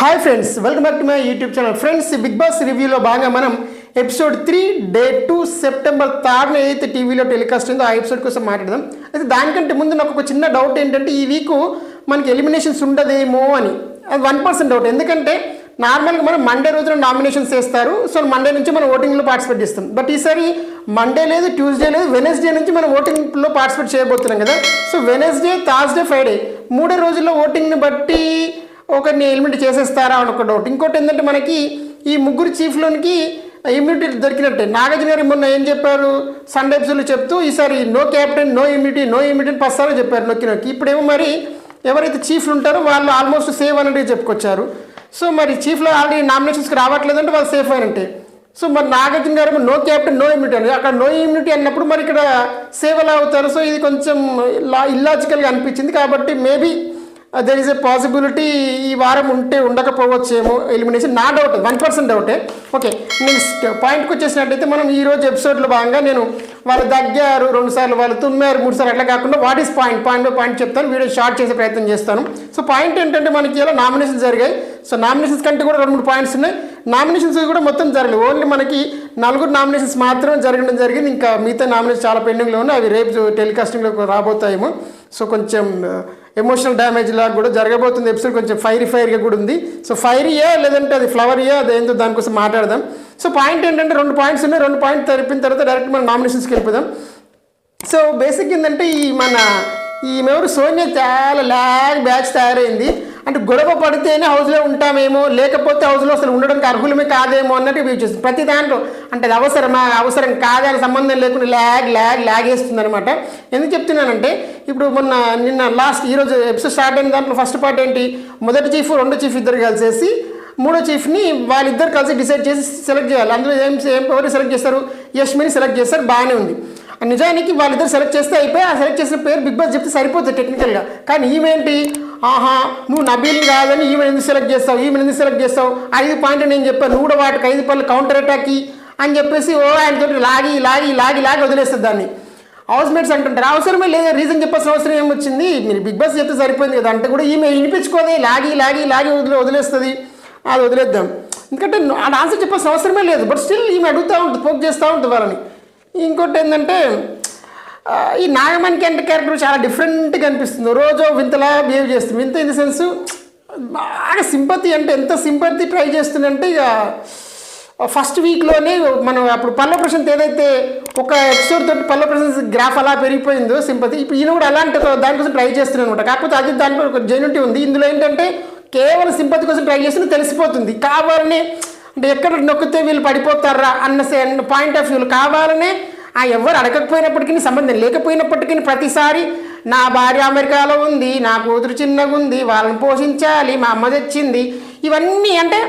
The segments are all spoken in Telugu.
Hi friends, welcome back to my YouTube channel. Friends, Bigg Boss రివ్యూలో భాగంగా మనం ఎపిసోడ్ 3 డే 2 సెప్టెంబర్ 3 ఏదైతే టీవీలో టెలికాస్ట్ అయిందో ఆ ఎపిసోడ్ కోసం మాట్లాడదాం. అయితే దానికంటే ముందు నాకు ఒక చిన్న డౌట్ ఏంటంటే, ఈ వీక్ మనకి ఎలిమినేషన్స్ ఉండదేమో అని. అది 1% డౌట్. ఎందుకంటే నార్మల్గా మనం మండే రోజున నామినేషన్స్ చేస్తారు. సో మండే నుంచి మనం ఓటింగ్లో పార్టిసిపేట్ చేస్తాం. బట్ ఈసారి మండే లేదు, ట్యూస్డే లేదు, వెనస్డే నుంచి మనం ఓటింగ్లో పార్టిసిపేట్ చేయబోతున్నాం కదా. సో వెనస్డే, థర్స్డే, ఫ్రైడే 3 రోజుల్లో ఓటింగ్ని బట్టి ఒకరిని ఎలిమినేట్ చేసేస్తారా అని ఒక డౌట్. ఇంకోటి ఏంటంటే, మనకి ఈ ముగ్గురు చీఫ్లోనికి ఇమ్యూనిటీ దొరికినట్టే. నాగార్జున గారు మొన్న ఏం చెప్పారు, సండే ఎపిసోడ్లో చెప్తూ ఈసారి నో క్యాప్టెన్, నో ఇమ్యూనిటీ పస్తారో చెప్పారు నొక్కి. ఇప్పుడేమో మరి ఎవరైతే చీఫ్లు ఉంటారో వాళ్ళు ఆల్మోస్ట్ సేఫ్ అన్నట్టు చెప్పుకొచ్చారు. సో మరి చీఫ్లో ఆల్రెడీ నామినేషన్స్కి రావట్లేదంటే వాళ్ళు సేఫ్ అయినట్టే. సో మరి నాగార్జున గారు నో క్యాప్టెన్, నో ఇమ్యూనిటీ అని, అక్కడ నో ఇమ్యూనిటీ అన్నప్పుడు మరి ఇక్కడ సేవ్ ఎలా అవుతారు? సో ఇది కొంచెం ఇల్లాజికల్గా అనిపించింది. కాబట్టి maybe there is a possibility ఈ వారం ఉండకపోవచ్చేమో ఎలిమినేషన్. నా డౌట్, 1% డౌటే. ఓకే, నెక్స్ట్ పాయింట్కి వచ్చేసినట్టయితే, మనం ఈరోజు ఎపిసోడ్లో భాగంగా నేను వాళ్ళు దగ్గారు 2 సార్లు, వాళ్ళు తుమ్మారు 3 సార్లు, అట్లా కాకుండా what is point by point చెప్తాను. వీడియో షార్ట్ చేసే ప్రయత్నం చేస్తాను. సో పాయింట్ ఏంటంటే, మనకి ఇలా నామినేషన్స్ జరిగాయి. సో నామినేషన్స్ కంటే కూడా 2-3 పాయింట్స్ ఉన్నాయి. నామినేషన్స్ కూడా మొత్తం జరగలేదు. ఓన్లీ మనకి 4 నామినేషన్స్ మాత్రమే జరగడం జరిగింది. ఇంకా మిగతా నామినేషన్స్ చాలా పెండింగ్లో ఉన్నాయి. అవి రేపు టెలికాస్టింగ్లో రాబోతాయేమో. సో కొంచెం ఎమోషనల్ డ్యామేజ్ లాగా కూడా జరగబోతుంది ఎపిసోడ్. కొంచెం ఫైర్గా కూడా ఉంది. సో ఫైరీయా లేదంటే అది ఫ్లవరీయా, అదేంటో దానికోసం మాట్లాడదాం. సో పాయింట్ ఏంటంటే, 2 పాయింట్స్ ఉన్నాయి. 2 పాయింట్ తెలిపిన తర్వాత డైరెక్ట్ మనం నామినేషన్స్కి వెళ్ళిపోదాం. సో బేసిక్ ఏంటంటే, ఈమెవరు సోనియా చాలా బ్యాచ్ తయారైంది. అంటే గొడవ పడితేనే హౌస్లో ఉంటామేమో, లేకపోతే హౌస్లో అసలు ఉండడానికి అర్హులమే కాదేమో అన్నట్టు వ్యూ చేస్తుంది ప్రతి దాంట్లో. అంటే అది అవసరం కాదా అని సంబంధం లేకుండా ల్యాగ్ వేస్తుంది అనమాట. ఎందుకు చెప్తున్నానంటే, ఇప్పుడు నిన్న ఈరోజు ఎపిసోడ్ స్టార్ట్ అయిన దాంట్లో ఫస్ట్ పార్ట్ ఏంటి, మొదటి చీఫ్, 2 చీఫ్ ఇద్దరు కలిసేసి 3వ చీఫ్ని వాళ్ళిద్దరు కలిసి డిసైడ్ చేసి సెలెక్ట్ చేయాలి. అందులో ఎవరు సెలెక్ట్ చేస్తారు? యష్మిని సెలెక్ట్ చేస్తారు. బాగానే ఉంది. నిజానికి వాళ్ళిద్దరు సెలెక్ట్ చేస్తే అయిపోయి, ఆ సెలెక్ట్ చేసిన పేరు బిగ్ బాస్ చెప్తే సరిపోతుంది టెక్నికల్గా. కానీ ఈమెంటి, నువ్వు నబీల్ కాదని ఈమెను ఎందుకు సెలెక్ట్ చేస్తావు 5 పాయింట్లు నేను చెప్పాను, నువ్వు కూడా వాటికి 5 పళ్ళు కౌంటర్ అటాక్కి అని చెప్పేసి ఆయనతో లాగి వదిలేస్తుంది దాన్ని. హౌస్ మేట్స్ అంటుంటారు, అవసరమే లేదా, రీజన్ చెప్పాల్సిన అవసరం ఏమొచ్చింది, మీరు బిగ్ బాస్ చెప్తే సరిపోయింది కదా. అంటే కూడా ఈమె వినిపించుకోదే, లాగి వదిలేస్తుంది. అది వదిలేద్దాం, ఎందుకంటే ఆ ఆన్సర్ చెప్పాల్సిన అవసరమే లేదు. బట్ స్టిల్ ఈమె అడుగుతూ ఉంటుంది, పోక్ చేస్తూ ఉంటుంది వాళ్ళని. ఇంకోటి ఏంటంటే, ఈ నాగమణి అంటే క్యారెక్టర్ చాలా డిఫరెంట్గా అనిపిస్తుంది. రోజు వింతలా బిహేవ్ చేస్తుంది. వింత ఇన్ ది సెన్స్ బాగా సింపతి, అంటే ఎంత సింపతి ట్రై చేస్తుందంటే, ఇక ఫస్ట్ వీక్లోనే మనం అప్పుడు పల్లవ ప్రశాంత్ ఏదైతే ఒక ఎపిసోడ్ తోటి పల్లవ ప్రశాంత్ గ్రాఫ్ అలా పెరిగిపోయిందో సింపతి, ఇప్పుడు ఈయన కూడా అలాంటి దానికోసం ట్రై చేస్తున్నాను అనమాట. కాకపోతే అది దాంట్లో ఒక జెన్యూనిటీ ఉంది. ఇందులో ఏంటంటే కేవలం సింపతి కోసం ట్రై చేస్తున్న తెలిసిపోతుంది. కావాలనే, అంటే ఎక్కడ నొక్కితే వీళ్ళు పడిపోతారా అన్న పాయింట్ ఆఫ్ వ్యూలు కావాలనే, ఎవరు అడగకపోయినప్పటికీ, సంబంధం లేకపోయినప్పటికీ ప్రతిసారి నా భార్య అమెరికాలో ఉంది, నా కూతురు చిన్నగా ఉంది, వాళ్ళని పోషించాలి, మా అమ్మ తెచ్చింది, ఇవన్నీ అంటే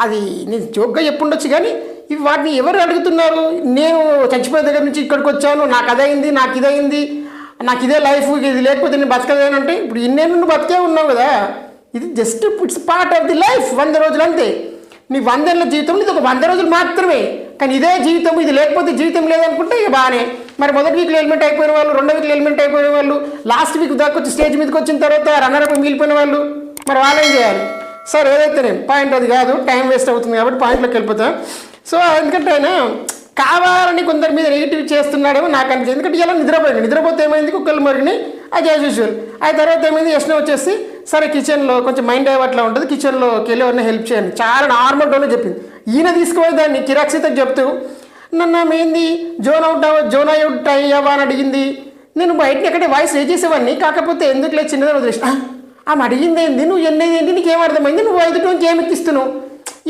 అది నేను జోక్గా చెప్పుండొచ్చు. కానీ ఇవి వాటిని ఎవరు అడుగుతున్నారు? నేను చచ్చిపోయే దగ్గర నుంచి ఇక్కడికి వచ్చాను, నాకు అదైంది, నాకు ఇదైంది, నాకు ఇదే లైఫ్, ఇది లేకపోతే నేను బతకలేనంటే, ఇప్పుడు ఇన్నేళ్ళు నువ్వు బతికే ఉన్నావు కదా. ఇది just it's part of the life. 100 రోజులు అంతే. నీ 100 ఏళ్ళ జీవితంలో ఇది ఒక 100 రోజులు మాత్రమే. కానీ ఇదే జీవితం, ఇది లేకపోతే జీవితం లేదనుకుంటే ఇక బాగానే. మరి మొదటి వీక్లో ఎలిమెంట్ అయిపోయిన వాళ్ళు, 2వ వీక్లో ఎలిమెంట్ అయిపోయిన వాళ్ళు, లాస్ట్ వీక్ దాకా వచ్చి స్టేజ్ మీదకి వచ్చిన తర్వాత రన్నరప్ మిగిలిపోయిన వాళ్ళు, మరి వాళ్ళేం చేయాలి? సార్ ఏదైతే నేను పాయింట్ అది కాదు, టైం వేస్ట్ అవుతుంది కాబట్టి పాయింట్లోకి వెళ్ళిపోతాం. సో ఎందుకంటే ఆయన కావాలని కొందరి మీద నెగిటివ్ చేస్తున్నాడేమో నాకు అనిపించింది. ఎందుకంటే ఇలా నిద్రపోతే ఏమైంది, కుక్కలు మరిగిని, అది యాజ్ యూజువల్. ఆ తర్వాత ఏమైంది, యష్ణ వచ్చేసి సరే కిచెన్లో కొంచెం మైండ్ అట్లా ఉంటుంది, కిచెన్లోకి వెళ్ళి ఎవరైనా హెల్ప్ చేయండి, చాలా నార్మల్ టోన్లో చెప్పింది. ఈయన తీసుకుపోయి దాన్ని కిరాక్సితకు చెప్తూ, నన్ను ఏంది జోన్ అవుట్ అయ్యావా అని అడిగింది. నేను బయటని ఎక్కడే వాయిస్ రేజ్ చేసేవాడిని, కాకపోతే ఎందుకు లేదు చిన్నదని వదిలేసిన. ఆమె అడిగింది ఏంది, నువ్వు ఎన్నది ఏంటి, నీకేం అర్థమైంది, నువ్వు 5 నుంచి ఏమి ఎక్కిస్తున్నావు,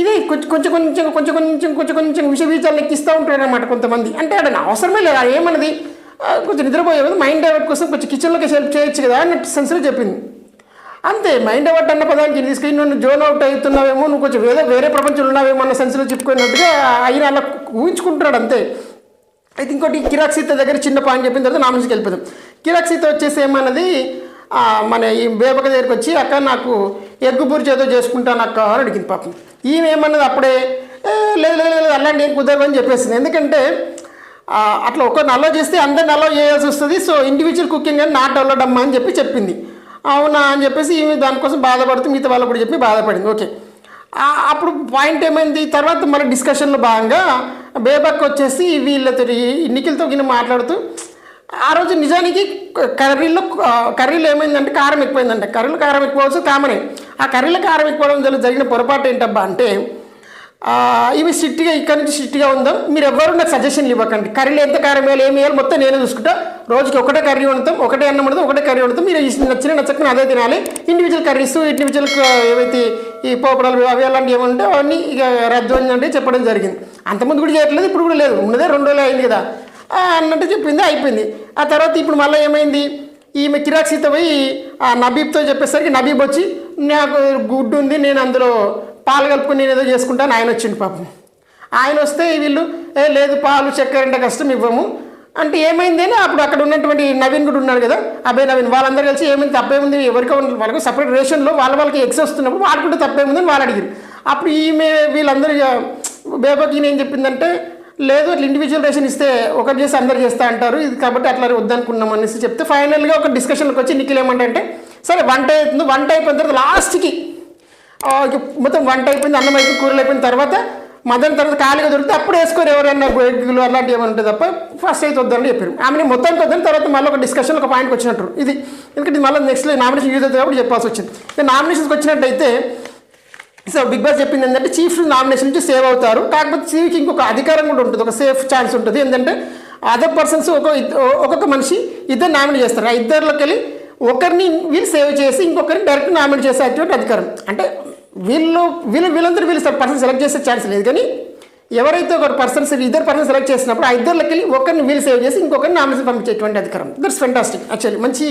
ఇదే కొంచెం విష బీజాలు ఎక్కిస్తూ ఉంటాడు అనమాట కొంతమంది. అంటే అక్కడ అవసరమే లేదు, ఏమన్నది కొంచెం నిద్రపోయేది, మైండ్ డైవర్ట్ కోసం కొంచెం కిచెన్లోకి హెల్ప్ చేయొచ్చు కదా అన్నట్టు సెన్స్లో చెప్పింది. అంతే, మైండ్ డైవర్ట్ అన్న పదానికి తీసుకుని నువ్వు జోన్ అవుట్ అవుతున్నావేమో, నువ్వు కొంచెం వేరే ప్రపంచంలో ఉన్నావేమో అన్న సెన్స్లో చెప్పుకున్నట్టుగా ఆయన అలా ఊహించుకుంటున్నాడు అంతే. అయితే ఇంకోటి, కిరాక్సీత దగ్గర చిన్న పాయింట్ చెప్పిన తర్వాత నామినేషన్కి వెళ్ళిపోతాం. కిరాక్సీత వచ్చేసి ఏమన్నది, మన ఈ బేబక దగ్గరికి వచ్చి, అక్క నాకు ఎగ్గు బుర్జీ ఏదో చేసుకుంటాను అక్క అని అడిగింది. పాపం ఈమె ఏమన్నది అప్పుడే, లేదు అలాంటి ఏం కుదరదు అని చెప్పేసింది. ఎందుకంటే అట్లా ఒకరిని అలో చేస్తే అందరిని అలో చేయాల్సి వస్తుంది. సో ఇండివిజువల్ కుకింగ్ అని నాట్ అలౌడ్ అమ్మా అని చెప్పింది. అవునా అని చెప్పేసి ఈమె దానికోసం బాధపడుతూ మిగతా వాళ్ళు కూడా చెప్పి బాధపడింది. ఓకే, అప్పుడు పాయింట్ ఏమైంది, తర్వాత మన డిస్కషన్లో భాగంగా బేబక్ వచ్చేసి వీళ్ళతో నిఖిల్తో గిన్నె మాట్లాడుతూ ఆ రోజు నిజానికి కర్రీలో ఏమైందంటే కారం ఎక్కువైందంటే, కర్రీలో కారం ఎక్కువ కామనే. ఆ కర్రీలో కారం ఎక్కువడం జరిగిన పొరపాటు ఏంటబ్బా అంటే, ఇవి స్ట్రిక్ట్గా ఇక్కడ నుంచి స్ట్రిక్ట్గా ఉందాం, మీరు ఎవరు నాకు సజెషన్లు ఇవ్వకండి, కర్రీలో ఎంత కారం వేయాలి ఏమి వేయాలి మొత్తం నేనే చూసుకుంటా, రోజుకి ఒకటే కర్రీ వండుతాం, ఒకటే అన్నం వండుతాం, ఒకటే కర్రీ వండుతాం, మీరు నచ్చకపోయినా అదే తినాలి, ఇండివిజువల్ కర్రీస్ ఇండివిజువల్ ఏవైతే ఈ పోపడాలు అవి అలాంటివి ఏమంటే అవన్నీ ఇక రద్దు అయిందంటే చెప్పడం జరిగింది. అంతకుముందు కూడా చేయట్లేదు, ఇప్పుడు కూడా లేదు, ఉన్నదే 2 రోజులు అయింది కదా అన్నట్టు చెప్పింది, అయిపోయింది. ఆ తర్వాత ఇప్పుడు మళ్ళీ ఏమైంది, ఈమె కిరాక్సీతో పోయి ఆ నబీబ్తో చెప్పేసరికి నబీబ్ వచ్చి నాకు గుడ్డు ఉంది, నేను అందులో పాలు కలుపుకొని నేను ఏదో చేసుకుంటాను, ఆయన వచ్చిండు పాపం. ఆయన వస్తే వీళ్ళు లేదు పాలు చక్కెర అంటే కష్టం ఇవ్వము అంటే ఏమైంది అని అప్పుడు అక్కడ ఉన్నటువంటి నవీన్ కూడా ఉన్నాడు కదా, అబ్బాయి నవీన్, వాళ్ళందరూ కలిసి ఏమైంది తప్పేముంది, ఎవరికో వాళ్ళకి సపరేట్ రేషన్లో వాళ్ళకి ఎక్స్ వస్తున్నప్పుడు వాడుకుంటే తప్పేముందని వాళ్ళు అడిగారు. అప్పుడు ఈమె వీళ్ళందరూ బేబకి ఏం చెప్పిందంటే, లేదు అట్లా ఇండివిజువల్ రేషన్ ఇస్తే ఒకటి చేసి అందరు చేస్తా అంటారు, ఇది కాబట్టి అట్లా వద్దనుకున్నాం అనేసి చెప్తే ఫైనల్గా ఒక డిస్కషన్కి వచ్చి నిఖిల్ ఏమంటే, సరే వంట అవుతుంది, వంట అయిపోయిన తర్వాత లాస్ట్కి మొత్తం వంట అయిపోయింది, అన్నం అయిపోయింది, కూరలు అయిపోయిన తర్వాత మధ్యాహ్నం తర్వాత ఖాళీగా దొరికితే అప్పుడు వేసుకోరు ఎవరైనా ఎగ్గులు అలాంటివి ఏమైనా ఉంటుంది తప్ప ఫస్ట్ అయితే వద్దని చెప్పారు. ఆమె మొత్తానికి వద్దని తర్వాత మళ్ళీ ఒక డిస్కషన్ ఒక పాయింట్కి వచ్చినట్టు ఇది, ఎందుకంటే మళ్ళీ నెక్స్ట్ నామినేషన్ యూజ్ అవుతుంది కాబట్టి చెప్పాల్సి వచ్చింది. నామినేషన్స్కి వచ్చినట్టయితే సో బిగ్ బాస్ చెప్పింది ఏంటంటే చీఫ్ నామినేషన్ నుంచి సేవ్ అవుతారు, కాకపోతే చీఫ్కి ఇంకొక అధికారం కూడా ఉంటుంది, ఒక సేఫ్ ఛాన్స్ ఉంటుంది. ఏంటంటే అదర్ పర్సన్స్ ఒక్కొక్క మనిషి ఇద్దరు నామినేట్ చేస్తారు, ఆ ఇద్దరిలోకి వెళ్ళి ఒకరిని వీళ్ళు సేవ్ చేసి ఇంకొకరిని డైరెక్ట్ నామినేట్ చేసేటువంటి అధికారం. అంటే వీళ్ళందరూ పర్సన్ సెలెక్ట్ చేసే ఛాన్స్ లేదు, కానీ ఎవరైతే ఒక ఇద్దరు పర్సన్ సెలెక్ట్ చేసినప్పుడు ఆ ఇద్దరిలోకి వెళ్ళి ఒకరిని వీళ్ళు సేవ్ చేసి ఇంకొకరిని నామినేషన్ పంపించేటువంటి అధికారం. దట్స్ ఫెంటాస్టిక్ యాక్చువల్లీ, మంచి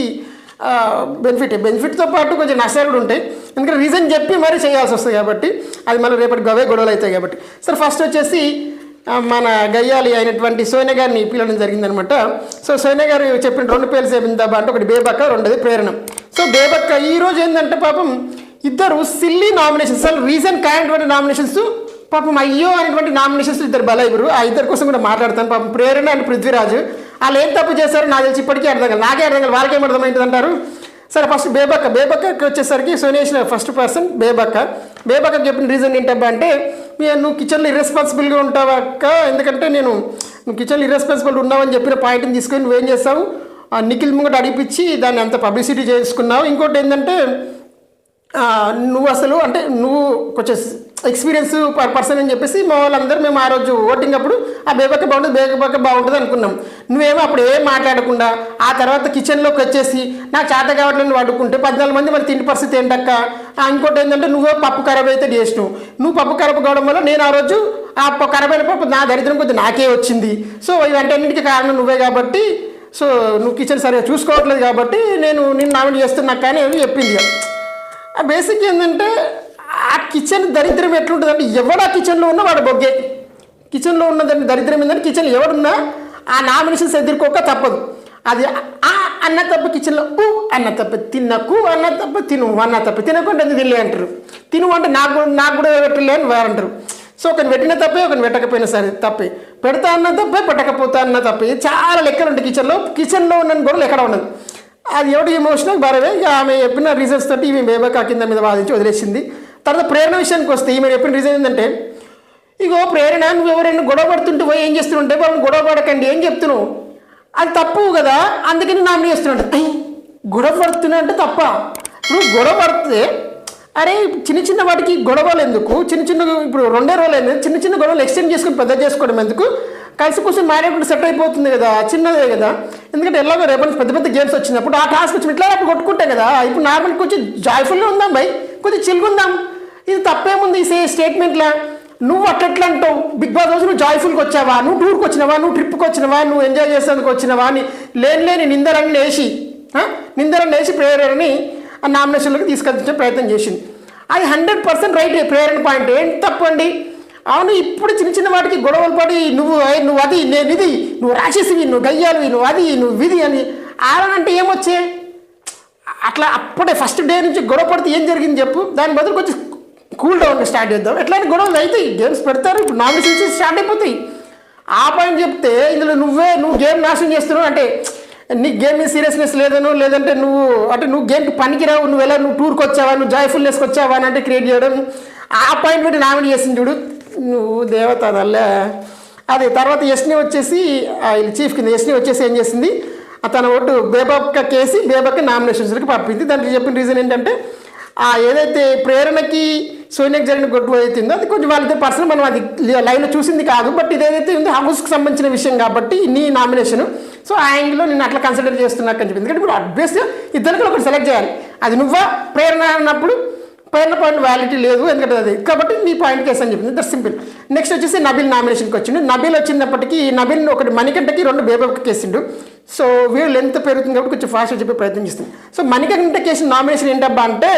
బెనిఫిట్తో పాటు కొంచెం నష్టాలు కూడా ఉంటాయి, ఎందుకంటే రీజన్ చెప్పి మరీ చేయాల్సి వస్తుంది కాబట్టి అది మళ్ళీ రేపటి గొడవలు అవుతాయి కాబట్టి. సరే ఫస్ట్ వచ్చేసి మన గయ్యాలి అయినటువంటి సోనియా గారిని పిలవడం జరిగిందనమాట. సో సోనియా గారు చెప్పిన 2 పేర్లు చెప్పిందా అంటే, ఒకటి బేబక్క, రెండోది ప్రేరణ. సో బేబక్క ఈరోజు ఏంటంటే పాపం ఇద్దరు సిల్లీ నామినేషన్స్, అసలు రీజన్ కానటువంటి నామినేషన్స్, పాపం అయ్యో అనేటువంటి నామినేషన్స్ ఇద్దరు బలైవరు. ఆ ఇద్దరి కోసం కూడా మాట్లాడతాను. పాపం ప్రేరణ అండ్ పృథ్వీరాజు వాళ్ళు ఏం తప్పు చేశారో నాకు తెలిసి ఇప్పటికీ అర్థం కాదు, నాకే అర్థం కాదు, వాళ్ళకేం అర్థమైంటుంది అంటారు. సరే ఫస్ట్ బేబక్కకి వచ్చేసరికి సోనియా ఫస్ట్ పర్సన్ బేబక్కకి చెప్పిన రీజన్ ఏంటబ్బా అంటే, నువ్వు కిచెన్లో ఇర్రెస్పాన్సిబుల్గా ఉంటావు అక్క, ఎందుకంటే నువ్వు కిచెన్లో ఇర్రెస్పాన్సిబుల్ ఉన్నావని చెప్పిన పాయింట్ని తీసుకొని నువ్వేం చేస్తావు, నిఖిల్ ముంగట అడిపించి దాన్ని అంత పబ్లిసిటీ చేసుకున్నావు. ఇంకోటి ఏంటంటే నువ్వు అసలు అంటే నువ్వు కొంచెం ఎక్స్పీరియన్స్ పర్సన్ అని చెప్పేసి మా వాళ్ళందరూ మేము ఆ రోజు ఓటింగ్ అప్పుడు ఆ బేబక్క బాగుంటుంది అనుకున్నాం. నువ్వేమో అప్పుడు ఏం మాట్లాడకుండా ఆ తర్వాత కిచెన్లోకి వచ్చేసి నాకు చేత కావట్లేదు నువ్వు అడుక్కుంటే 14 మంది మరి తిండి పరిస్థితి ఏంటక్క. ఇంకోటి ఏంటంటే నువ్వే పప్పు ఖరాబ్ అయితే చేసినావు, నువ్వు పప్పు ఖరాబ్ కావడం వల్ల నేను ఆ రోజు ఆ ఖరాబైన పప్పు నా దరిద్రం కొద్దిగా నాకే వచ్చింది. సో ఇవన్నింటికి కారణం నువ్వే కాబట్టి, సో నువ్వు కిచెన్ సరిగా చూసుకోవట్లేదు కాబట్టి నేను నామినేట్ చేస్తున్నా కానీ అని చెప్పింది. బేసిక్ ఏంటంటే ఆ కిచెన్ దరిద్రం ఎట్లుంటుంది అంటే, ఎవడు ఆ కిచెన్లో ఉన్నా వాడు బొగ్గే. కిచెన్లో ఉన్నదాన్ని దరిద్రం ఏంటంటే కిచెన్ ఎవడున్నా ఆ నామినేషన్స్ ఎదుర్కోక తప్పదు. అది అన్న తప్ప కిచెన్లో అన్న తప్ప తిన్నకు అన్న తప్ప తిను అన్న తప్ప తినకుండా ఎందుకు తినలే అంటారు. తిను అంటే నాకు కూడా పెట్టలే అని వారంటారు. సో ఒకరిని పెట్టిన తప్పే, ఒకరిని పెట్టకపోయినా సరే తప్పే, పెడతా అన్న తప్పే, పెట్టకపోతా అన్న తప్పే, చాలా లెక్కలు ఉంటాయి కిచెన్లో ఉన్న కూడా ఎక్కడ ఉండదు. అది ఎవడు ఎమోషనల్ బరవే. ఇక ఆమె చెప్పిన రీజన్స్ తోటి ఈమె బేబక్క కింద మీద వాదించి వదిలేసింది. తర్వాత ప్రేరణ విషయానికి వస్తే ఈమె చెప్పిన రీజన్ ఏంటంటే, ఇగో ప్రేరణ నువ్వు ఎవరైనా గొడవ పడుతుంటే పోయి ఏం చేస్తుంటే వాళ్ళని గొడవ పడకండి ఏం చెప్తున్నావు, అది తప్పు కదా, అందుకని నామినేట్ చేస్తున్నాడు. గొడవ పడుతున్నా అంటే తప్ప, నువ్వు గొడవ పడితే అరే చిన్న వాటికి గొడవలు ఎందుకు, ఇప్పుడు 2 రోజులు అయింది, చిన్న గొడవలు ఎక్స్టెండ్ చేసుకుని పెద్ద చేసుకోవడం ఎందుకు, కలిసి కూర్చొని మారేప్పుడు సెట్ అయిపోతుంది కదా, చిన్నదే కదా. ఎందుకంటే ఎలాగో రేపటి పెద్ద గేమ్స్ వచ్చినప్పుడు ఆ టాస్క్ వచ్చి ఇట్లా అప్పుడు కొట్టుకుంటాం కదా. ఇప్పుడు నార్మల్గా కొంచెం జాయ్ఫుల్గా ఉందాం బై, కొద్దిగా చిల్లుకుందాం, ఇది తప్పేముంది ఈ స్టేట్మెంట్లా. నువ్వు అట్లా అంటావు, బిగ్ బాస్ రోజు నువ్వు జాయ్ఫుల్గా వచ్చావా, నువ్వు టూర్కి వచ్చినావా, నువ్వు ట్రిప్కి వచ్చినావా, నువ్వు ఎంజాయ్ చేసేందుకు వచ్చినావా అని లేని నిందరని వేసి ప్రేరణని ఆ నామినేషన్లోకి తీసుకొచ్చే ప్రయత్నం చేసింది. అది 100% రైట్. ప్రేరణ పాయింట్ ఏంటి తప్పండి. అవును, ఇప్పుడు చిన్న వాటికి గొడవలు పడి నువ్వు అది నేను ఇది, నువ్వు రాసేసివి, నువ్వు గయ్యాలివి, నువ్వు అది నువ్వు విధి అని ఆడనంటే ఏమొచ్చే. అట్లా అప్పుడే ఫస్ట్ డే నుంచి గొడవ పడితే ఏం జరిగింది చెప్పు, దాని బదులు కొంచెం కూల్ డౌన్ స్టార్ట్ చేద్దాం. ఎట్లాంటి గొడవలు అవుతాయి, గేమ్స్ పెడతారు, ఇప్పుడు నామినేషన్స్ స్టార్ట్ అయిపోతాయి. ఆ పాయింట్ చెప్తే ఇందులో నువ్వు గేమ్ నాశనం చేస్తున్నావు అంటే నీ గేమ్ మీద సీరియస్నెస్ లేదను, లేదంటే నువ్వు గేమ్కి పనికిరావు, నువ్వు టూర్కి వచ్చావా, నువ్వు జాయ్ఫుల్నెస్కి వచ్చావా అని అంటే క్రియేట్ చేయడం ఆ పాయింట్ పెట్టి నామినేట్ చేసింది చూడు, నువ్వు దేవత అదల్లే. అదే తర్వాత యష్ని వచ్చేసి చీఫ్ కింద యష్ని వచ్చేసి ఏం చేసింది, తన ఓటు బేబక్క కేసి బేబక్క నామినేషన్స్కి పంపింది. దానికి చెప్పిన రీజన్ ఏంటంటే ఏదైతే ప్రేరణకి సోనియాకి జరిగిన గొడవ అవుతుందో అది కొంచెం వాళ్ళిద్దరు పర్సనల్, మనం అది లైవ్లో చూసింది కాదు, బట్ ఇదేదైతే ఉందో హౌస్కి సంబంధించిన విషయం కాబట్టి నీ నామినేషన్, సో ఆ యాంగిల్లో నేను అట్లా కన్సిడర్ చేస్తున్నాక అని చెప్పింది. ఎందుకంటే ఇప్పుడు అబ్వియస్గా ఇద్దరికి ఒకటి సెలెక్ట్ చేయాలి, అది నువ్వా ప్రేరణ అన్నప్పుడు ప్రేరణ పాయింట్ వ్యాలిటీ లేదు ఎందుకంటే అది, కాబట్టి నీ పాయింట్ కేసు అని చెప్పింది. That simple. నెక్స్ట్ వచ్చేసి నబీల్ నామినేషన్కి వచ్చిండు. నబీల్ వచ్చినప్పటికీ నబీల్ ఒకటి మణికంఠకి 2 బేబక్క కేసిండు. సో వీళ్ళు లెంత్ పెరుగుతుంది కాబట్టి కొంచెం ఫాస్ట్గా చెప్పే ప్రయత్నం చేస్తుంది. సో మణికంఠ కేసు నామినేషన్ ఏంటబ్బా అంటే,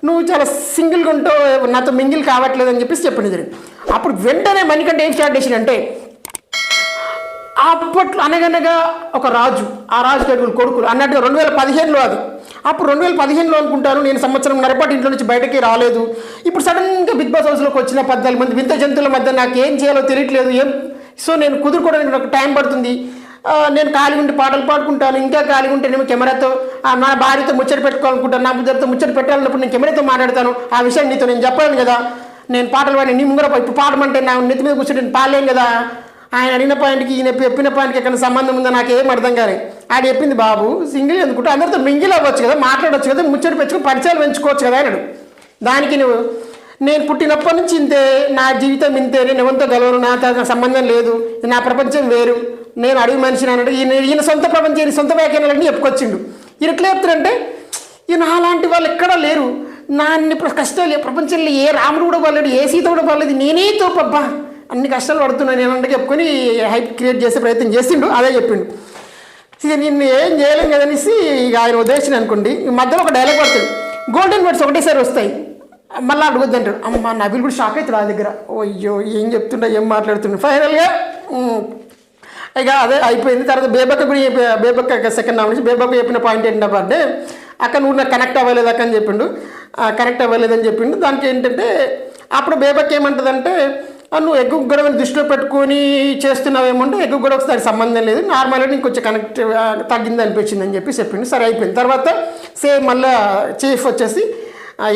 నువ్వు చాలా సింగిల్గా ఉంటావు, నాతో మింగిల్ కావట్లేదు అని చెప్పేసి చెప్పండి జరిగింది. అప్పుడు వెంటనే మణికంఠ ఏం స్టార్ట్ చేసిందంటే, అప్పట్లో అనగనగా ఒక రాజు, ఆ రాజు కొడుకులు అన్నట్టుగా 2015లో అది. అప్పుడు 2015లో అనుకుంటాను, నేను సంవత్సరం నరపాటు ఇంట్లో నుంచి బయటకి రాలేదు. ఇప్పుడు సడన్గా బిగ్ బాస్ హౌస్లోకి వచ్చిన 14 మంది వింత జంతువుల మధ్య నాకు ఏం చేయాలో తెలియట్లేదు, సో నేను కుదురుకోవడానికి నాకు టైం పడుతుంది. నేను ఖాళీ ఉండి పాటలు పాడుకుంటాను, ఇంకా ఖాళీ ఉంటే నేను కెమెరాతో నా భార్యతో ముచ్చట పెట్టుకోవాలనుకుంటాను, నా బుద్ధతో ముచ్చట పెట్టాలన్నప్పుడు నేను కెమెరాతో మాట్లాడతాను. ఆ విషయం నీతో నేను చెప్పాను కదా, నేను పాటలు పాడి నీ ముంగర ఇప్పుడు పాడమంటే నా నెత్తి మీద కూర్చొని నేను పాడలేను కదా. ఆయన అడిగిన పాయింట్కి ఈయన చెప్పిన పాయింట్కి ఎక్కడ సంబంధం ఉందో నాకేం అర్థం కాదు. ఆయన చెప్పింది బాబు సింగిల్ ఎందుకుంటే అందరితో మింగిల్ అవ్వచ్చు కదా, మాట్లాడవచ్చు కదా, ముచ్చట పెంచుకొని పరిచయాలు పెంచుకోవచ్చు కదా అన్నాడు. దానికి నువ్వు నేను పుట్టినప్పటి నుంచి ఇంతే, నా జీవితం ఇంతే, నేను ఎవరితో గెలవను, నాతో సంబంధం లేదు, నా ప్రపంచం వేరు, నేను అడుగు మనిషిని అన్నాడు. ఈయన సొంత ప్రపంచం సొంత వ్యాఖ్యానాలన్నీ చెప్పుకొచ్చిండు. ఈయన ఎట్లా చెప్తారంటే, ఈయన అలాంటి వాళ్ళు ఎక్కడా లేరు, నా అన్ని కష్టాలు ప్రపంచంలో ఏ రాముడు కూడా పర్లేదు, ఏ సీత కూడా పర్లేదు, నేనే తోపబ్బా అన్ని కష్టాలు పడుతున్నాను నేను అంటే చెప్పుకొని హైప్ క్రియేట్ చేసే ప్రయత్నం చేసిండు. అదే చెప్పిండు. ఇక నిన్ను ఏం చేయలేం కదనేసి ఇక ఆయన ఉద్దేశం అనుకోండి. మధ్యలో ఒక డైలాగ్ పడుతుంది, గోల్డెన్ వర్డ్స్ ఒకటేసారి వస్తాయి, మళ్ళీ అడుగుద్ది అంటాడు. అమ్మ నబీల్ కూడా షాక్ అవుతాడు ఆ దగ్గర, అయ్యో ఏం చెప్తుంటా ఏం మాట్లాడుతున్నాడు. ఫైనల్గా ఇక అదే అయిపోయింది. తర్వాత బేబక్క కూడా బేబక్క సెకండ్ నామినేషన్. బేబక్క చెప్పిన పాయింట్ ఏంటంటే, అక్క నువ్వు నాకు కనెక్ట్ అవ్వలేదు అక్క అని చెప్పిండు. కనెక్ట్ అవ్వలేదని చెప్పిండు. దానికి ఏంటంటే అప్పుడు బేబక్క ఏమంటుందంటే, నువ్వు ఎగ్గు గొడవని దృష్టిలో పెట్టుకొని చేస్తున్నావేమంటే ఎగ్గు గొడవకి దానికి సంబంధం లేదు, నార్మల్గా నీకు కొంచెం కనెక్ట్ తగ్గింది అనిపించింది అని చెప్పి చెప్పిండు. సరే అయిపోయింది. తర్వాత సేమ్ మళ్ళీ చీఫ్ వచ్చేసి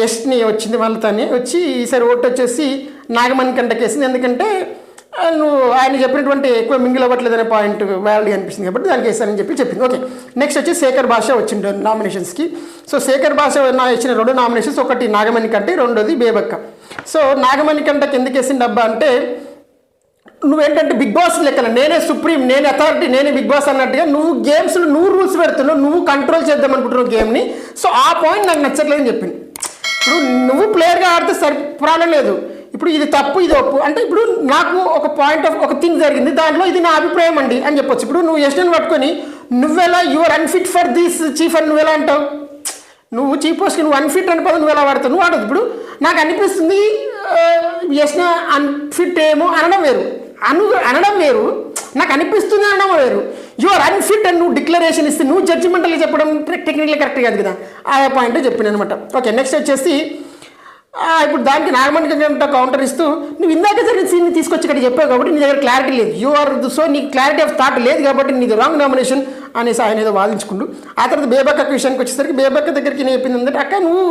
యష్ని వచ్చింది, మళ్ళీ తనే వచ్చి ఈసారి ఓటు వచ్చేసి నాగమణికంఠ కేసింది. ఎందుకంటే నువ్వు ఆయన చెప్పినటువంటి ఎక్కువ మింగిల్ అవ్వట్లేదు అనే పాయింట్ వ్యాలిడ్ అనిపిస్తుంది కాబట్టి దానికి వేస్తానని చెప్పి చెప్పింది. ఓకే, నెక్స్ట్ వచ్చి శేఖర్ భాష వచ్చిండు నామినేషన్స్కి. సో శేఖర్ భాష ఇచ్చిన 2 నామినేషన్స్, ఒకటి నాగమణికంఠ, రెండోది బేబక్క. సో నాగమణికంఠకి ఎందుకు వేసిండు అబ్బా అంటే, నువ్వేంటంటే బిగ్ బాస్ లెక్కన నేనే సుప్రీం, నేనే అథారిటీ, నేనే బిగ్ బాస్ అన్నట్టుగా నువ్వు గేమ్స్లో నువ్వు రూల్స్ పెడుతున్నావు, నువ్వు కంట్రోల్ చేద్దాం అనుకుంటున్నావు గేమ్ని. సో ఆ పాయింట్ నాకు నచ్చట్లేదని చెప్పింది. ఇప్పుడు నువ్వు ప్లేయర్గా ఆడితే సరి ప్రాబ్లం లేదు, ఇప్పుడు ఇది తప్పు ఇది ఒప్పు అంటే, ఇప్పుడు నాకు ఒక పాయింట్ ఆఫ్ ఒక థింగ్ జరిగింది, దాంట్లో ఇది నా అభిప్రాయం అండి అని చెప్పొచ్చు. ఇప్పుడు నువ్వు యష్ని పట్టుకొని నువ్వెలా your unfit for this chief అని నువ్వెలా అంటావు, నువ్వు చీఫ్ పోస్ట్కి నువ్వు అన్ఫిట్ అని పదం నువ్వు ఎలా వాడతావు, నువ్వు ఆడదు. ఇప్పుడు నాకు అనిపిస్తుంది యష్ని అన్ఫిట్ ఏమో అనడం వేరు, అనడం వేరు, నాకు అనిపిస్తుంది అనడం వేరు. యువర్ అన్ఫిట్ అని నువ్వు డిక్లరేషన్ ఇస్తే నువ్వు జడ్జిమెంటల్గా చెప్పడం టెక్నికల్లీ కరెక్ట్ కాదు కదా, ఆ పాయింట్ చెప్పాను అనమాట. ఓకే, నెక్స్ట్ వచ్చేసి ఇప్పుడు దానికి నాగమణికంఠ కౌంటర్ ఇస్తూ, నువ్వు ఇందాక జరిగిన సీన్ని తీసుకొచ్చి ఇక్కడ చెప్పావు కాబట్టి నీ దగ్గర క్లారిటీ లేదు, సో నీకు క్లారిటీ ఆఫ్ థాట్ లేదు కాబట్టి నీది రాంగ్ నామినేషన్ అనేసి ఆయన ఏదో వాదించుకుంటూ, ఆ తర్వాత బేబక్క విషయానికి వచ్చేసరికి బేబక్క దగ్గరికి నేను చెప్పింది ఏంటంటే, అక్క నువ్వు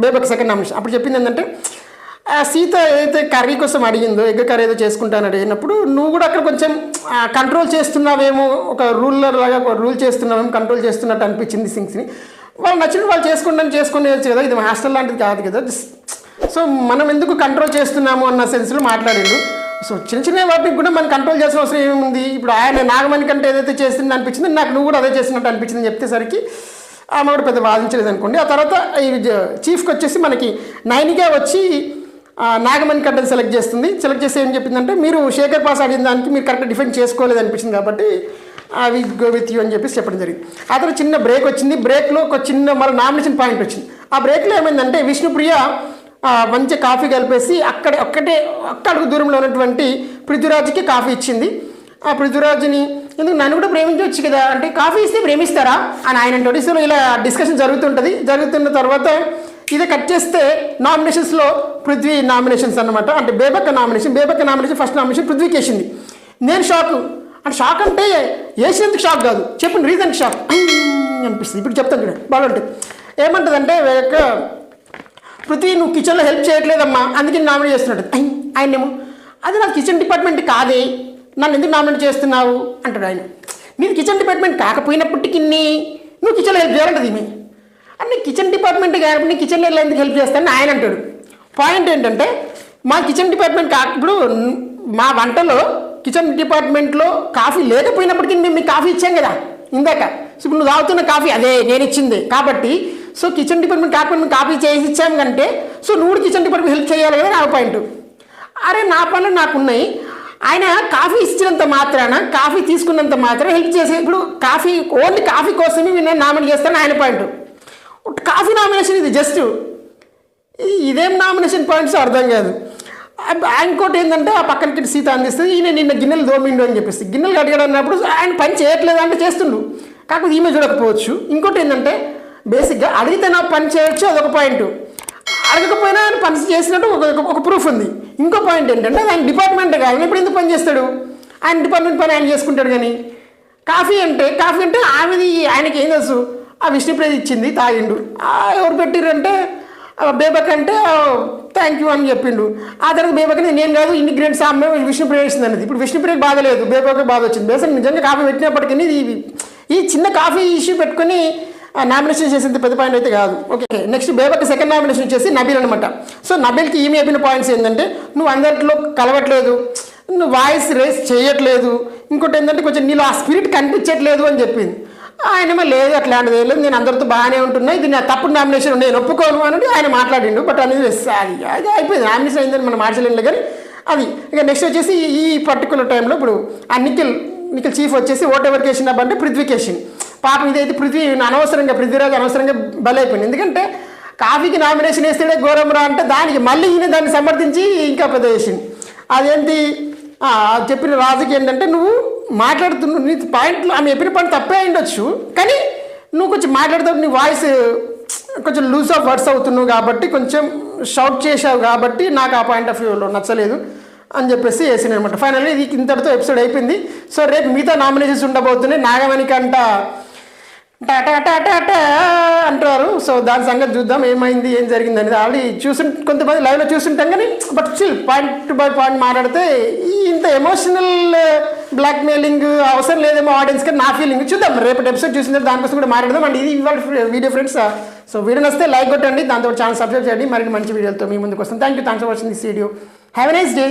బేబక్క సెకండ్ నామినేషన్ అప్పుడు చెప్పింది ఏంటంటే, సీత ఏదైతే కర్రీ కోసం అడిగిందో ఎగ్ కర్రీ ఏదో చేసుకుంటాను అడిగినప్పుడు నువ్వు కూడా అక్కడ కొంచెం కంట్రోల్ చేస్తున్నావేమో, ఒక రూలర్ లాగా రూల్ చేస్తున్నావేమో, కంట్రోల్ చేస్తున్నట్టు అనిపించింది థింగ్స్ని. వాళ్ళు నచ్చినట్టు వాళ్ళు చేసుకునేవచ్చు కదా, ఇది హాస్టల్ లాంటిది కాదు కదా, సో మనం ఎందుకు కంట్రోల్ చేస్తున్నాము అన్న సెన్స్లో మాట్లాడిండు. సో చిన్న చిన్న వాటికి కూడా మనం కంట్రోల్ చేసిన అవసరం ఏముంది. ఇప్పుడు ఆయన నాగమణికంఠ ఏదైతే చేసింది అనిపించింది, నాకు నువ్వు కూడా అదే చేసినట్టు అనిపించింది చెప్తేసరికి ఆమె కూడా పెద్ద వాదించలేదు అనుకోండి. ఆ తర్వాత ఈ చీఫ్కి వచ్చేసి మనకి నైనిగా వచ్చి నాగమణికంఠని సెలెక్ట్ చేసి ఏం చెప్పిందంటే, మీరు శేఖర్ పాస్ ఆడిన దానికి మీరు కరెక్ట్గా డిఫెండ్ చేసుకోలేదు అనిపించింది కాబట్టి వి గో విత్ యూ అని చెప్పేసి చెప్పడం జరిగింది. ఆ తర్వాత చిన్న బ్రేక్ వచ్చింది, బ్రేక్లో ఒక చిన్న మళ్ళీ నామినేషన్ పాయింట్ వచ్చింది. ఆ బ్రేక్లో ఏమైందంటే విష్ణుప్రియ మంచి కాఫీ కలిపేసి ఒక్క అడుగు దూరంలో ఉన్నటువంటి పృథ్వీరాజ్కి కాఫీ ఇచ్చింది. ఆ పృథ్వీరాజ్ని ఎందుకు నన్ను కూడా ప్రేమించవచ్చు కదా అంటే, కాఫీ ఇస్తే ప్రేమిస్తారా అని ఆయన అంటే. సో ఇలా డిస్కషన్ జరుగుతున్న తర్వాత ఇదే కట్ చేస్తే నామినేషన్స్లో పృథ్వీ నామినేషన్స్ అనమాట. అంటే బేబక్క నామినేషన్ ఫస్ట్ నామినేషన్ పృథ్వీకి వేసింది. నేను షాక్ అంటే వేసినందుకు షాక్ కాదు, చెప్పిన రీజన్కి షాక్ అనిపిస్తుంది. ఇప్పుడు చెప్తాను చూడండి బాగుంటుంది. ఏమంటుందంటే పృథ్వీ నువ్వు కిచెన్లో హెల్ప్ చేయట్లేదమ్మా అందుకే నామినేట్ చేస్తున్నాడు. ఆయనేమో అది నాకు కిచెన్ డిపార్ట్మెంట్ కాదే, నన్ను ఎందుకు నామినేట్ చేస్తున్నావు అంటాడు ఆయన. నీది కిచెన్ డిపార్ట్మెంట్ కాకపోయినప్పటికీ నువ్వు కిచెన్లో హెల్ప్ చేయాలంటది ఈమె. అన్నీ కిచెన్ డిపార్ట్మెంట్ కాబట్టి నీ కిచెన్లో ఎందుకు హెల్ప్ చేస్తానని ఆయన అంటాడు. పాయింట్ ఏంటంటే మా కిచెన్ డిపార్ట్మెంట్ ఇప్పుడు మా వంటలో కిచెన్ డిపార్ట్మెంట్లో కాఫీ లేకపోయినప్పటికీ మేము మీకు కాఫీ ఇచ్చాం కదా ఇందాక. సో ఇప్పుడు నువ్వు తాగుతున్న కాఫీ అదే నేను ఇచ్చింది కాబట్టి సో కిచెన్ డిపార్ట్మెంట్ కాకపోతే మేము కాఫీ చేసి ఇచ్చాం కంటే సో నువ్వు కిచెన్ డిపార్ట్మెంట్ హెల్ప్ చేయాలి కదా నా పాయింట్. అరే నా పనులు నాకున్నాయి, ఆయన కాఫీ ఇచ్చినంత మాత్రాన కాఫీ తీసుకున్నంత మాత్రం హెల్ప్ చేసి ఇప్పుడు కాఫీ ఓన్లీ కాఫీ కోసమే నేను నామినేట్ చేస్తాను ఆయన పాయింట్. కాఫీ నామినేషన్ ఇది జస్ట్ ఇదేం నామినేషన్ పాయింట్స్ అర్థం కాదు. ఇంకోటి ఏంటంటే ఆ పక్కనకి సీత అందిస్తుంది, ఈయన నిన్న గిన్నెలు దోమిండు అని చెప్పేసి గిన్నెలు కడిగాడు అన్నప్పుడు ఆయన పని చేయట్లేదు అంటే చేస్తుండు, కాకపోతే ఈమె చూడకపోవచ్చు. ఇంకోటి ఏంటంటే బేసిక్గా అడిగితే నా పని చేయొచ్చు అదొక పాయింట్, అడగకపోయినా ఆయన పని చేసినట్టు ఒక ప్రూఫ్ ఉంది. ఇంకో పాయింట్ ఏంటంటే ఆయన డిపార్ట్మెంట్ కాదు, ఇప్పుడు ఎందుకు పని చేస్తాడు, ఆయన డిపార్ట్మెంట్ పని ఆయన చేసుకుంటాడు. కానీ కాఫీ అంటే ఆమెది ఆయనకి ఏం తెలుసు, ఆ విష్ణుప్రియ ఇచ్చింది తాగిండు, ఎవరు పెట్టిరంటే బేబక్ అంటే థ్యాంక్ యూ అని చెప్పిండు. ఆ తర్వాత బేబక్ని నేను కాదు ఇంగ్రీడియంట్స్ అమ్మే విష్ణుప్రియ ఇస్తుంది అనేది. ఇప్పుడు విష్ణుప్రియకి బాధ లేదు, బేబక్ బాధ వచ్చింది. బేసిక్ నిజంగా కాఫీ పెట్టినప్పటికీ ఈ చిన్న కాఫీ ఇష్యూ పెట్టుకుని నామినేషన్ చేసేంత పెద్ద పాయింట్ అయితే కాదు. ఓకే, నెక్స్ట్ బేబక్ సెకండ్ నామినేషన్ వచ్చేసి నబీల్ అనమాట. సో నబీల్కి ఈమె చెప్పిన పాయింట్స్ ఏంటంటే నువ్వు అందరిలో కలవట్లేదు, నువ్వు వాయిస్ రేస్ చేయట్లేదు, ఇంకోటి ఏంటంటే కొంచెం నీలో ఆ స్పిరిట్ కనిపించట్లేదు అని చెప్పింది. ఆయనేమో లేదు అట్లాంటిది ఏం లేదు, నేను అందరితో బాగానే ఉంటున్నా, ఇది నా తప్పుడు నామినేషన్ నేను ఒప్పుకోను అని ఆయన మాట్లాడిండు. బట్ అనేది అది అయిపోయింది, నామినేషన్ అయిందని మనం మార్చలేండి. కానీ అది ఇక నెక్స్ట్ వచ్చేసి ఈ పర్టికులర్ టైంలో ఇప్పుడు ఆ నిఖిల్ చీఫ్ వచ్చేసి ఓట్ ఎవరికి వేసినప్పుడు అంటే పృథ్వీకి వేసింది. పాపం ఇదైతే పృథ్వీరాజ్ అనవసరంగా బలైపోయింది. ఎందుకంటే కాఫీకి నామినేషన్ వేస్తే ఘోరంరా అంటే దానికి మళ్ళీ ఈయన దాన్ని సమర్థించి ఇంకా పెద్ద వేసింది. అదేంటి చెప్పిన రాజుకి ఏంటంటే నువ్వు మాట్లాడుతున్నావు నీ పాయింట్లు ఆమె చెప్పిన పాయింట్ తప్పే ఉండొచ్చు, కానీ నువ్వు కొంచెం మాట్లాడుతావు, నీ వాయిస్ కొంచెం లూజ్ ఆఫ్ వర్డ్స్ అవుతున్నావు కాబట్టి కొంచెం షౌట్ చేసావు కాబట్టి నాకు ఆ పాయింట్ ఆఫ్ వ్యూలో నచ్చలేదు అని చెప్పేసి వేసింది అనమాట. ఫైనల్లీ ఇది ఇంతటితో ఎపిసోడ్ అయిపోయింది. సో రేపు మిగతా నామినేషన్స్ ఉండబోతున్నాయి. నాగమణికంట టాటా అంటారు. సో దాని సంగతి చూద్దాం ఏమైంది ఏం జరిగింది అనేది. ఆల్రెడీ కొంతమంది లైవ్లో చూస్తుంటాం, కానీ but still point by point మాట్లాడితే ఇంత ఎమోషనల్ బ్లాక్మెయిలింగ్ అవసరం లేదేమో ఆడియన్స్కి నా ఫీలింగ్. చూద్దాం రేపటి ఎపిసోడ్ చూసిన దానికోసం కూడా మాట్లాడదాం. అండ్ ఇది ఇవాళ వీడియో ఫ్రెండ్స్. సో వీడియో నచ్చితే లైక్ కొట్టండి, దాంతో ఛానల్ సబ్స్క్రైబ్ చేయండి. మరిన్ని మంచి వీడియోలతో మీ ముందుకు వస్తాం. Thanks for watching this video. Have a nice day.